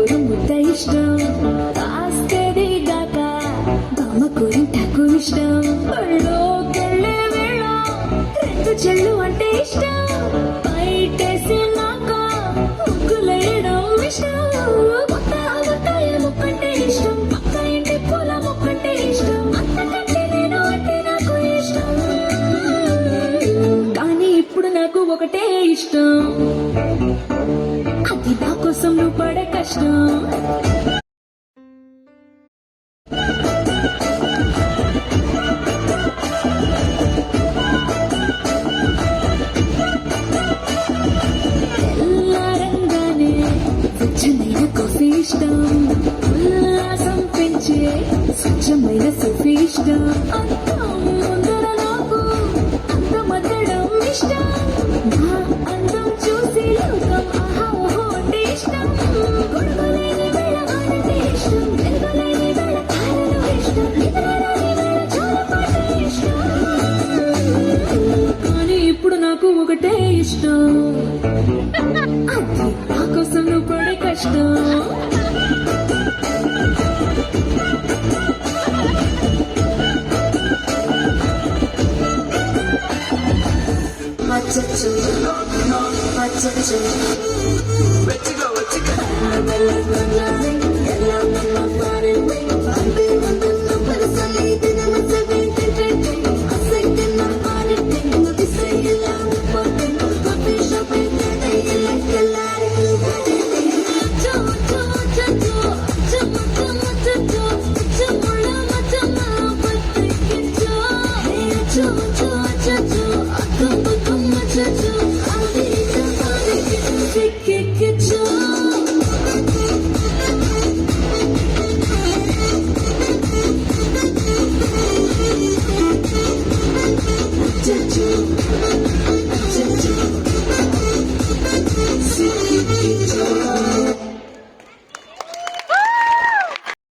దూరం ముద్ద ఇష్టం, కాస్తేది గాక బామ్మ కూరింటాకు ఇష్టం, ఒళ్ళోకెళ్ళే వేళ రెండు చెల్లు అంటే ఇష్టం, బయటేసినాక ముగ్గులేయడం ఇష్టం, కొత్త ఆవకాయ ముక్కంటే ఇష్టం, పక్క ఇంటి పూల ముక్కంటే ఇష్టం, అంతకంటే నేను అంటే నాకు ఇష్టం. కానీ ఇప్పుడు నాకు ఒకటే ఇష్టం, అది నా కోసం నువ్వు పడే కష్టం. తెల్లారంగానే స్వచ్ఛమైన కాఫీ ఇష్టం, ఉల్లాసం పెంచే స్వచ్ఛమైన సెల్ఫీ ఇష్టం, అందం ముందర నాకు అందమద్దడం ఇష్టం, నా అందం చూసి లోకం ఆహా ఓహో అంటే ఇష్టం, గొడవలేని వేళ ఆనందే ఇష్టం, వెలుగులేని వేళ తారలు ఇష్టం, నిద్రలేని వేళ జోలపాట ఇష్టం. కానీ ఇప్పుడు నాకు ఒకటే ఇష్టం, అది నా కోసం నువ్వు పడే కష్టం. అచ్చచ్చు